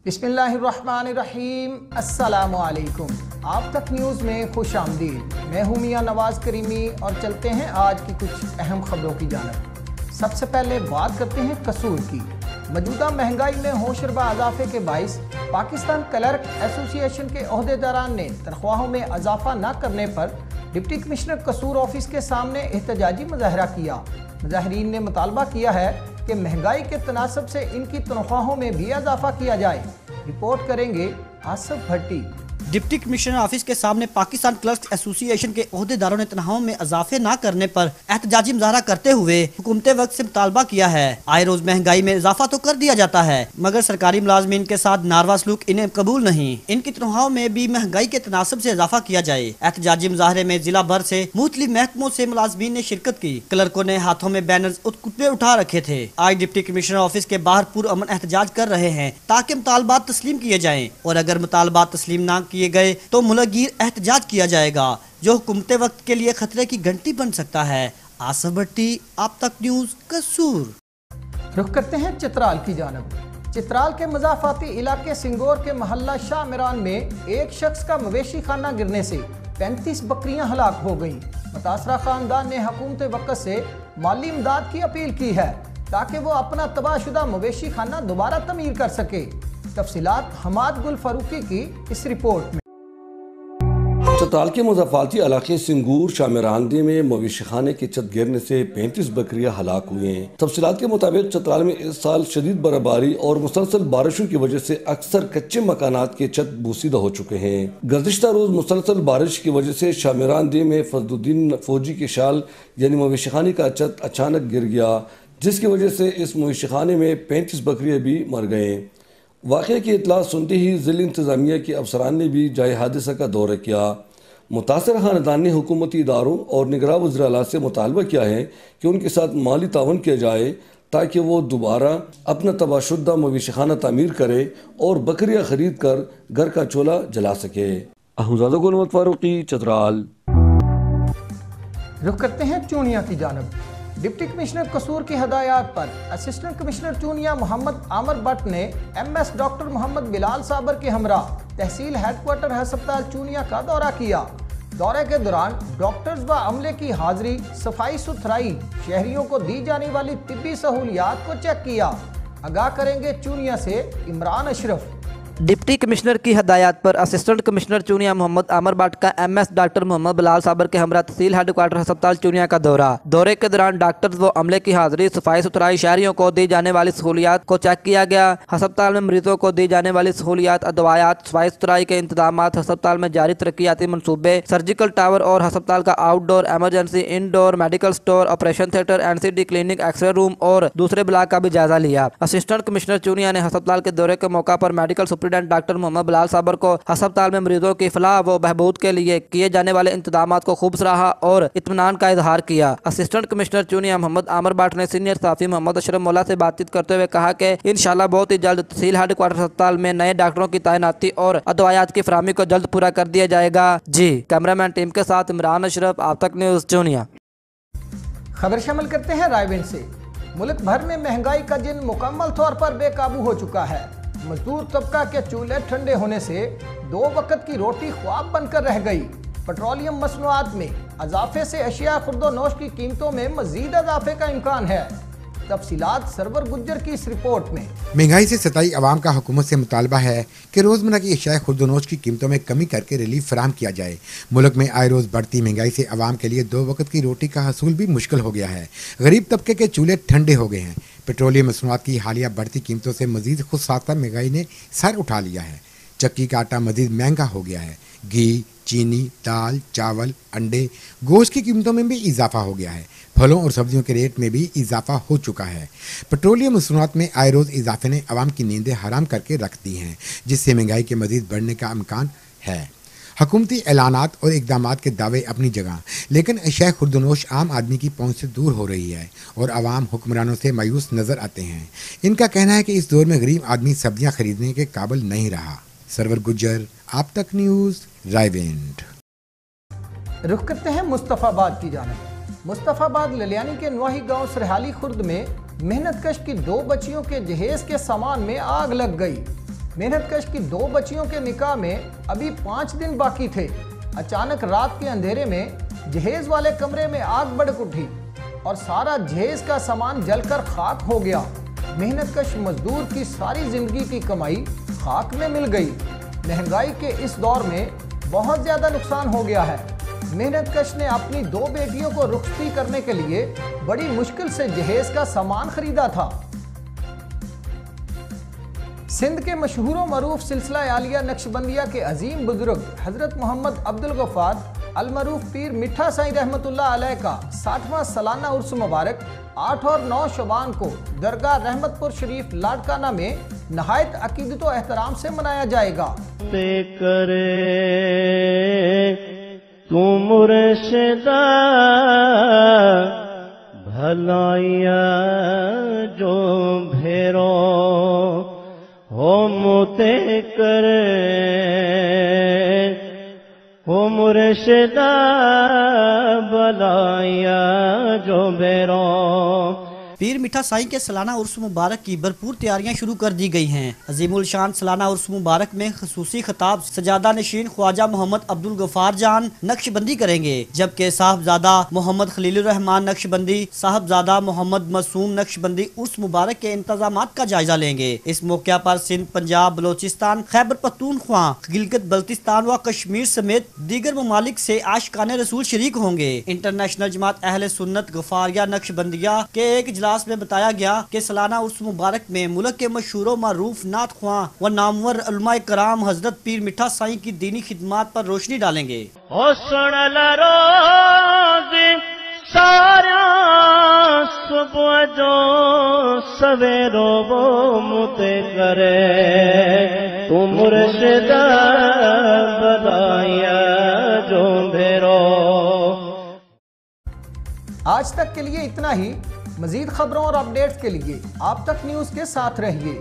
बिस्मिल्लाहिर्रहमानिर्रहीम, अस्सलामुअलैकुम। आप तक न्यूज़ में खुश आमदीद। मैं हूँ मियां नवाज़ करीमी और चलते हैं आज की कुछ अहम खबरों की जानिब। सबसे पहले बात करते हैं कसूर की। मौजूदा महंगाई में होशरबा इजाफे के बाइस पाकिस्तान क्लर्क एसोसिएशन के अहदेदारान ने तनख्वाहों में इजाफा न करने पर डिप्टी कमिश्नर कसूर ऑफिस के सामने एहतजाजी मुजाहरा किया। मुजाहिरीन ने मुतालबा किया है कि महंगाई के तनासब से इनकी तनख्वाहों में भी इजाफा किया जाए। रिपोर्ट करेंगे आसिफ भट्टी। डिप्टी कमिश्नर ऑफिस के सामने पाकिस्तान क्लर्क्स एसोसिएशन के अहदेदारों ने तनख्वाहों में इजाफे न करने पर एहतजाजी मुजाहरा करते हुए हुकूमत वक्त से मुतालबा किया है। आए रोज महंगाई में इजाफा तो कर दिया जाता है मगर सरकारी मुलाजमीन के साथ नारवा सलूक इन्हें कबूल नहीं। इनकी तनख्वाहों में भी महंगाई के तनासब से इजाफा किया जाए। एहतजाजी मुजाहरे में जिला भर से मुख्तलिफ महकमों से मुलाजमीन ने शिरकत की। क्लर्कों ने हाथों में बैनर्स और कुत्ते उठा रखे थे। आज डिप्टी कमिश्नर ऑफिस के बाहर पुरअमन एहतजाज कर रहे हैं ताकि मुतालबात तस्लीम किए जाएं और अगर मुतालबात तस्लीम न किए गए तो मुलगीर एहतजाज किया जाएगा जो हुकूमत वक्त के लिए खतरे की घंटी बन सकता है। आसिफ भट्टी, आप तक न्यूज़, कसूर। रुख करते हैं चित्राल की जानब। चित्राल के मज़ाफ़ाती इलाके सिंगोर के मोहल्ला शाह मीरान में एक शख्स का मवेशी खाना गिरने से 35 बकरियां हलाक हो गईं। मुतासरा खानदान ने हुकूमत वक्त से माली इमदाद की अपील की है ताकि वो अपना तबाहशुदा मवेशी खाना दोबारा तमीर कर सके। तफसीलात हमाद गुल फारूकी की इस रिपोर्ट में। चित्राल के मुज़ाफ़ाती इलाके सिंगूर शामिरानदी में मवेशी खाने की छत गिरने से 35 बकरियां हलाक हुई हैं। तफसीलात के मुताबिक चित्राल में इस साल शदीद बर्फबारी और मुसलसल बारिशों की वजह से अक्सर कच्चे मकानात के छत बोसीदा हो चुके हैं। गुज़िश्ता रोज मुसलसल बारिश की वजह से शामिरानदी में फजलुद्दीन फौजी की शाल यानी मवेशी खाने का छत अचानक गिर गया, जिसकी वजह से इस मवेशी खाने में 35 बकरियां भी मर गए। वाक़े की इतला सुनते ही ज़िला इंतज़ामिया के अफसरान ने भी जाए हादसा का दौरा किया। मुतासर खानदान ने हुकूमती इदारों और निगरान वज़ीर आला से मुतालबा किया है कि उनके साथ माली तावन किया जाए ताकि वो दोबारा अपना तबाहशुदा मवेशी खाना तामीर करे और बकरियां खरीद कर घर का चूल्हा जला सके। अहमजादा गुल फारूकी, चित्राल। रुख करते हैं चूनिया की जानब। डिप्टी कमिश्नर कसूर की हदायत पर असिस्टेंट कमिश्नर चूनिया मोहम्मद आमर भट्ट ने MS डॉक्टर मोहम्मद बिलाल साबर के हमरा तहसील हेडक्वार्टर अस्पताल चूनिया का दौरा किया। दौरे के दौरान डॉक्टर्स व अमले की हाजिरी, सफाई सुथराई, शहरियों को दी जाने वाली तिब्बी सहूलियात को चेक किया। आगाह करेंगे चूनिया से इमरान अशरफ। डिप्टी कमिश्नर की हदायत पर असिस्टेंट कमिश्नर चूनिया मोहम्मद आमर भट्ट का MS डॉक्टर मोहम्मद बिलाल साबर के हमरा तहसील हेडक्वार्टर अस्पताल चूनिया का दौरे के दौरान डॉक्टर्स व अमले की हाजिरी, सफाई सुथराई, शहरियों को दी जाने वाली सहूलियात को चेक किया गया। अस्पताल में मरीजों को दी जाने वाली सहूलियात, अदवायात, सफाई सुथराई के इंतजाम, अस्पताल में जारी तरक्याती मनसूबे, सर्जिकल टावर और अस्पताल का outdoor, emergency, indoor medical store, operation theatre, NCD clinic, x ray room और दूसरे ब्लॉक का भी जायजा लिया। असिस्टेंट कमिश्नर चूनिया ने अस्पताल के दौरे के मौका पर मेडिकल डॉक्टर मोहम्मद बिलाल साबर को अस्पताल में मरीजों की फलाह व बहबूद के लिए किए जाने वाले इंतजामात को खूब सराहा और इत्मीनान का इजहार किया। असिस्टेंट कमिश्नर चूनिया मोहम्मद आमर भट्ट ने सीनियर सहाफ़ी मोहम्मद अशरफ मौला से बातचीत करते हुए कहा कि इंशाल्लाह बहुत ही जल्द तहसील हेडक्वार्टर अस्पताल में नए डॉक्टरों की तैनाती और अदवायात की फराहमी को जल्द पूरा कर दिया जाएगा। जी, कैमरामैन टीम के साथ इमरान अशरफ, आप तक न्यूज़, चूनिया। खबर शामिल करते हैं रायविंड से। मुल्क भर में महंगाई का जिन मुकम्मल तौर पर बेकाबू हो चुका है। मजदूर तबका के चूल्हे ठंडे होने से 2 वक्त की रोटी ख्वाब बनकर रह गई। पेट्रोलियम मसनूआत में इजाफे से अशिया खुर्दोनोश की कीमतों में मजीद इजाफे का इम्कान है। तफसीलात सरवर गुज्जर की इस रिपोर्ट में। महंगाई से सताई अवाम का हुकूमत से मुतालबा है कि रोज़मर्रा की अशिया खुर्दोनोश की कीमतों में कमी करके रिलीफ फराहम किया जाए। मुल्क में आए रोज़ बढ़ती महंगाई से अवाम के लिए 2 वक्त की रोटी का हसूल भी मुश्किल हो गया है। गरीब तबके के चूल्हे ठंडे हो गए हैं। पेट्रोलियम मसनूआत की हालिया बढ़ती कीमतों से मजीद खुद साख्ता महंगाई ने सर उठा लिया है। चक्की का आटा मजीद महंगा हो गया है। घी, चीनी, दाल, चावल, अंडे, गोश्त की कीमतों में भी इजाफा हो गया है। फलों और सब्जियों के रेट में भी इजाफा हो चुका है। पेट्रोलियम मसनूआत में आए रोज़ इजाफे ने अवाम की नींदें हराम करके रख दी हैं, जिससे महंगाई के मजीद बढ़ने का इम्कान है। हुकूमती ऐलानात और इकदामात के दावे अपनी जगह, लेकिन अशिया खुर्दोनोश आम आदमी की पहुंच से दूर हो रही है और अवाम हुक्मरानों से मायूस नजर आते हैं। इनका कहना है कि इस दौर में गरीब आदमी सब्जियां खरीदने के काबिल नहीं रहा। सरवर गुज्जर, आप तक न्यूज़, रायविंड। रुख करते हैं मुस्तफ़ाबाद की जानिब। मुस्तफ़ाबाद ललियानी के नवाही गांव सरहाली खुर्द में मेहनत कश की 2 बच्चियों के जहेज के सामान में आग लग गई। मेहनतकश की 2 बच्चियों के निकाह में अभी 5 दिन बाकी थे। अचानक रात के अंधेरे में जहेज वाले कमरे में आग भड़क उठी और सारा जहेज का सामान जलकर खाक हो गया। मेहनतकश मजदूर की सारी जिंदगी की कमाई खाक में मिल गई। महंगाई के इस दौर में बहुत ज्यादा नुकसान हो गया है। मेहनतकश ने अपनी 2 बेटियों को रुखसती करने के लिए बड़ी मुश्किल से जहेज का सामान खरीदा था। सिंध के मशहूर मरूफ सिलसिला आलिया नक्शबंदिया के अजीम बुजुर्ग हजरत मोहम्मद अब्दुल गफ्फार अलमरूफ पीर मिठा साईं रहमतुल्लाह अलैह का 60वां सालाना उर्स मुबारक 8 और 9 शबान को दरगाह रहमतपुर शरीफ लाड़काना में नहायत अकीदत व एहतराम से मनाया जाएगा। तू मुर्शिदा भलाइया जो भेरो हो मुते करे हो मुर्शिदा भलाइया जो भेरो। पीर मिठा साईं के सालाना उर्स मुबारक की भरपूर तैयारियां शुरू कर दी गई हैं। अजीमुल शान सालाना उर्स मुबारक में खसूसी खिताब सजादा नशीन ख्वाजा मोहम्मद अब्दुल गफ्फार जान नक्शबंदी करेंगे, जबकि साहबजादा मोहम्मद खलीलुर रहमान नक्शबंदी, साहबजादा मोहम्मद मासूम नक्शबंदी उर्स मुबारक के इंतजामात का जायजा लेंगे। इस मौके पर सिंध, पंजाब, बलोचिस्तान, खैबर पख्तूनख्वा, गिलगित बल्तिस्तान व कश्मीर समेत दीगर ममालिक से आशिकाने रसूल शरीक होंगे। इंटरनेशनल जमात अहले सुन्नत गफारिया नक्शबंदिया के एक इजलास में बताया गया कि सालाना उर्स मुबारक में मुल्क के मशहूर मारूफ नात ख्वां व नामवर उलमाए कराम हजरत पीर मिठा साईं की दीनी खिदमात पर रोशनी डालेंगे। सुबह जो सवेरो वो मुते करे तू मुर्शिदा बधाइया जो भेरो। आज तक के लिए इतना ही। मजीद खबरों और अपडेट्स के लिए आप तक न्यूज़ के साथ रहिए।